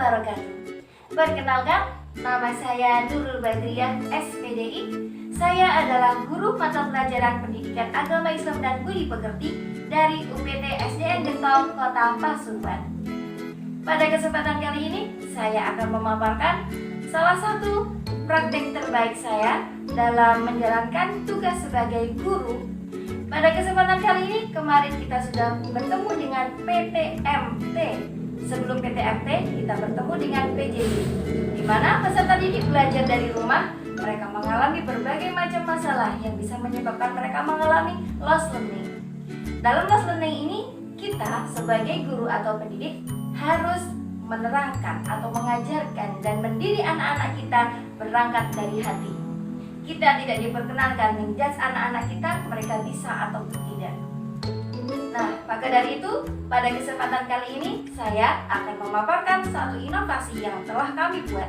wabarakatuh. Perkenalkan, nama saya Nurul Badriyah, SPDI. Saya adalah guru mata pelajaran Pendidikan Agama Islam dan Budi Pekerti dari UPT SDN Gentong, Kota Pasuruan. Pada kesempatan kali ini, saya akan memaparkan salah satu praktik terbaik saya dalam menjalankan tugas sebagai guru. Pada kesempatan kali ini, kemarin kita sudah bertemu dengan PTMT. Sebelum PTMT, kita bertemu dengan PJJ, di mana peserta didik belajar dari rumah. Mereka mengalami berbagai macam masalah yang bisa menyebabkan mereka mengalami lost learning. Dalam lost learning ini, kita sebagai guru atau pendidik harus menerangkan atau mengajarkan dan mendidik anak-anak kita berangkat dari hati. Kita tidak diperkenankan menjudge anak-anak kita, mereka bisa atau tidak. Nah, maka dari itu, pada kesempatan kali ini saya akan memaparkan satu inovasi yang telah kami buat.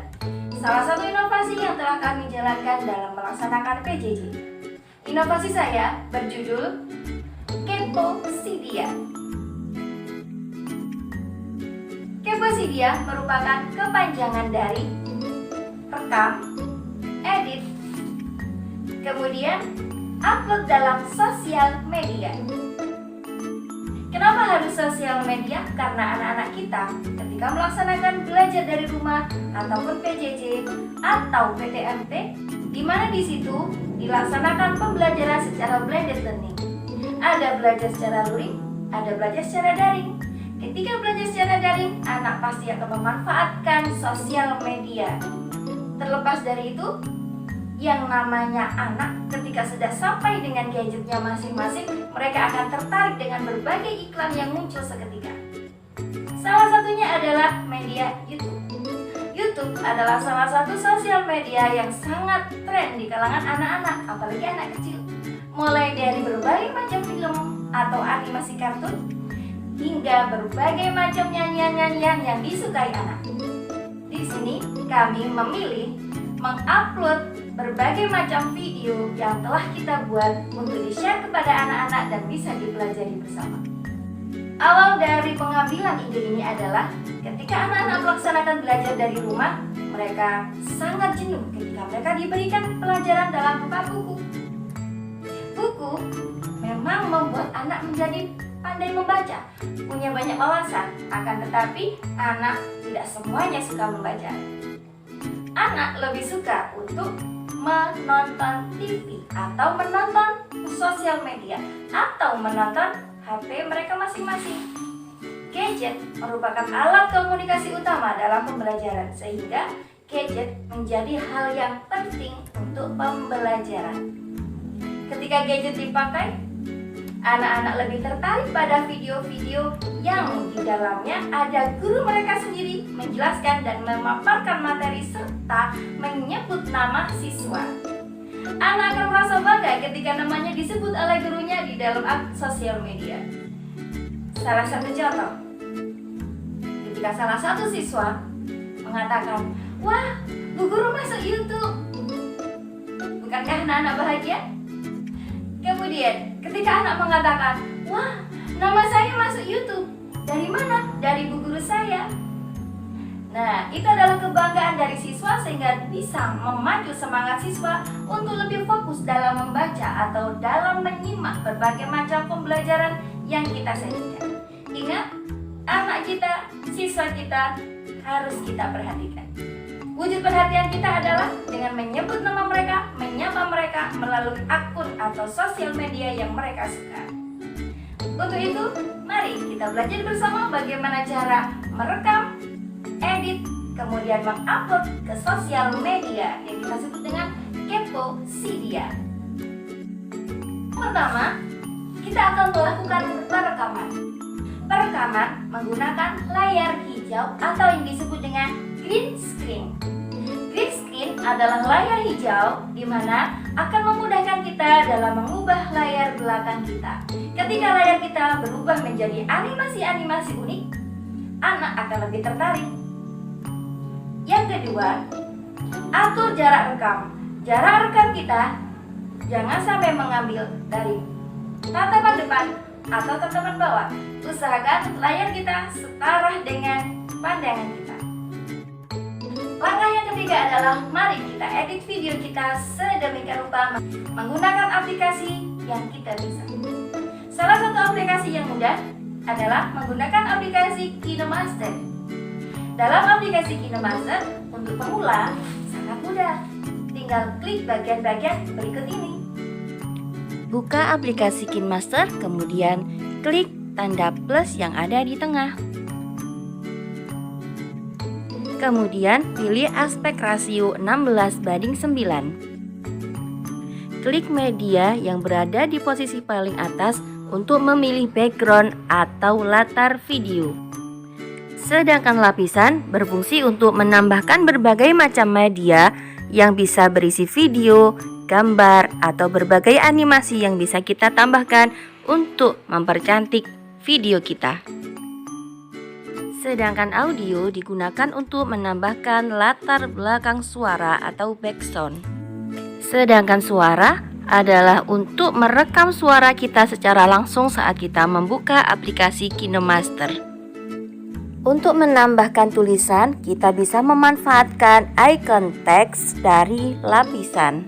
Salah satu inovasi yang telah kami jalankan dalam melaksanakan PJJ. Inovasi saya berjudul Keposidia. Keposidia merupakan kepanjangan dari rekam, edit, kemudian upload dalam sosial media. Kenapa harus sosial media? Karena anak-anak kita ketika melaksanakan belajar dari rumah ataupun PJJ atau PTMT, di mana di situ dilaksanakan pembelajaran secara blended learning. Ada belajar secara luring, ada belajar secara daring. Ketika belajar secara daring, anak pasti akan memanfaatkan sosial media. Terlepas dari itu, yang namanya anak ketika sudah sampai dengan gadgetnya masing-masing, mereka akan tertarik dengan berbagai iklan yang muncul seketika. Salah satunya adalah media YouTube. YouTube adalah salah satu sosial media yang sangat tren di kalangan anak-anak, apalagi anak kecil. Mulai dari berbagai macam film atau animasi kartun, hingga berbagai macam nyanyian-nyanyian yang disukai anak. Di sini kami memilih mengupload berbagai macam video yang telah kita buat untuk di-share kepada anak-anak dan bisa dipelajari bersama. Awal dari pengambilan ide ini adalah ketika anak-anak melaksanakan belajar dari rumah, mereka sangat jenuh ketika mereka diberikan pelajaran dalam berupa buku. Buku memang membuat anak menjadi pandai membaca, punya banyak wawasan, akan tetapi anak tidak semuanya suka membaca. Anak lebih suka untuk menonton TV atau menonton sosial media atau menonton HP mereka masing-masing. Gadget merupakan alat komunikasi utama dalam pembelajaran, sehingga gadget menjadi hal yang penting untuk pembelajaran. Ketika gadget dipakai, anak-anak lebih tertarik pada video-video yang di dalamnya ada guru mereka sendiri menjelaskan dan memaparkan materi serta menyebut nama siswa. Anak akan merasa bangga ketika namanya disebut oleh gurunya di dalam sosial media. Salah satu contoh, ketika salah satu siswa mengatakan, "Wah, Bu Guru masuk YouTube." Bukankah anak-anak bahagia? Kemudian, ketika anak mengatakan, "Wah, nama saya masuk YouTube." Dari mana? Dari Bu Guru saya. Nah, itu adalah kebanggaan dari siswa sehingga bisa memacu semangat siswa untuk lebih fokus dalam membaca atau dalam menyimak berbagai macam pembelajaran yang kita sajikan. Ingat, anak kita, siswa kita harus kita perhatikan. Wujud perhatian kita adalah dengan menyebut nama mereka, menyapa mereka melalui akun atau sosial media yang mereka suka. Untuk itu, mari kita belajar bersama bagaimana cara merekam, edit, kemudian mengupload ke sosial media yang kita sebut dengan Keposidia. Pertama, kita akan melakukan perekaman. Perekaman menggunakan layar hijau atau yang disebut dengan green screen. Green screen adalah layar hijau di mana akan memudahkan kita dalam mengubah layar belakang kita. Ketika layar kita berubah menjadi animasi-animasi unik, anak akan lebih tertarik. Yang kedua, atur jarak rekam. Jarak rekam kita jangan sampai mengambil dari tatapan depan atau tatapan bawah. Usahakan layar kita setara dengan pandangan kita. ketiga adalah mari kita edit video kita sedemikian rupa menggunakan aplikasi yang kita bisa. Salah satu aplikasi yang mudah adalah menggunakan aplikasi KineMaster. Dalam aplikasi KineMaster, untuk pemula sangat mudah. Tinggal klik bagian-bagian berikut ini. Buka aplikasi KineMaster, kemudian klik tanda plus yang ada di tengah. Kemudian pilih aspek rasio 16:9. Klik media yang berada di posisi paling atas untuk memilih background atau latar video. Sedangkan lapisan berfungsi untuk menambahkan berbagai macam media yang bisa berisi video, gambar, atau berbagai animasi yang bisa kita tambahkan untuk mempercantik video kita. Sedangkan audio digunakan untuk menambahkan latar belakang suara atau background. Sedangkan suara adalah untuk merekam suara kita secara langsung saat kita membuka aplikasi KineMaster. Untuk menambahkan tulisan, kita bisa memanfaatkan icon teks dari lapisan.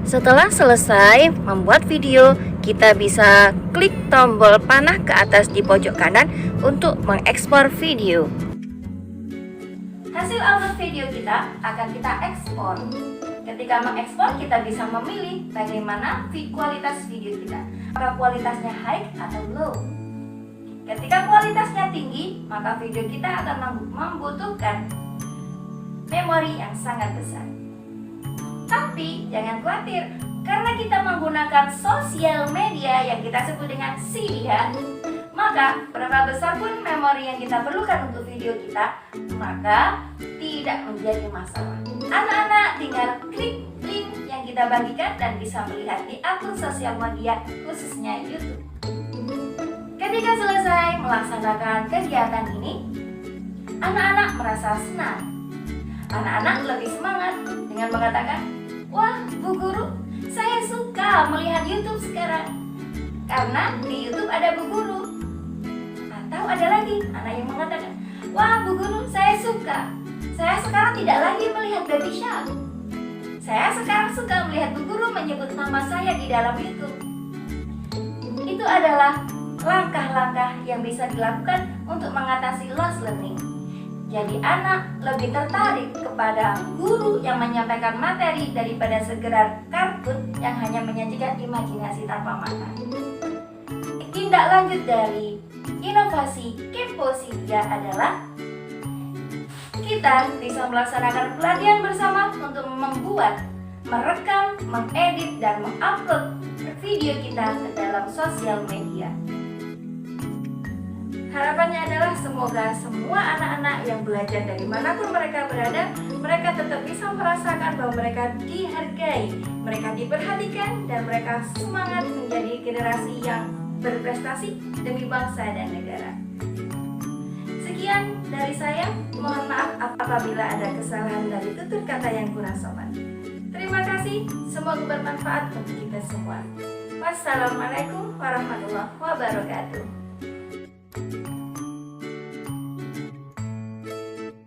Setelah selesai membuat video, kita bisa klik tombol panah ke atas di pojok kanan untuk mengekspor video. Hasil upload video kita akan kita ekspor. Ketika mengekspor, kita bisa memilih bagaimana kualitas video kita. Apakah kualitasnya high atau low? Ketika kualitasnya tinggi, maka video kita akan membutuhkan memori yang sangat besar. Tapi jangan khawatir, karena kita menggunakan sosial media yang kita sebut dengan CDH, maka berapa besar pun memori yang kita perlukan untuk video kita, maka tidak menjadi masalah. Anak-anak tinggal klik link yang kita bagikan dan bisa melihat di akun sosial media, khususnya YouTube. Ketika selesai melaksanakan kegiatan ini, anak-anak merasa senang. Anak-anak lebih semangat dengan mengatakan, "Wah, Bu Guru, saya suka melihat YouTube sekarang karena di YouTube ada Bu Guru." Atau ada lagi anak yang mengatakan, "Wah, Bu Guru, saya suka. Saya sekarang tidak lagi melihat Baby Shark. Saya sekarang suka melihat Bu Guru menyebut nama saya di dalam YouTube." Itu adalah langkah-langkah yang bisa dilakukan untuk mengatasi lost learning. Jadi anak lebih tertarik kepada guru yang menyampaikan materi daripada sekedar kartun yang hanya menyajikan imajinasi tanpa makna. Tindak lanjut dari inovasi Keposidia adalah kita bisa melaksanakan pelatihan bersama untuk membuat, merekam, mengedit, dan mengupload video kita ke dalam sosial media. Harapannya adalah semoga semua anak-anak yang belajar dari manapun mereka berada, mereka tetap bisa merasakan bahwa mereka dihargai, mereka diperhatikan, dan mereka semangat menjadi generasi yang berprestasi demi bangsa dan negara. Sekian dari saya, mohon maaf apabila ada kesalahan dari tutur kata yang kurang sopan. Terima kasih, semoga bermanfaat untuk kita semua. Wassalamualaikum warahmatullahi wabarakatuh.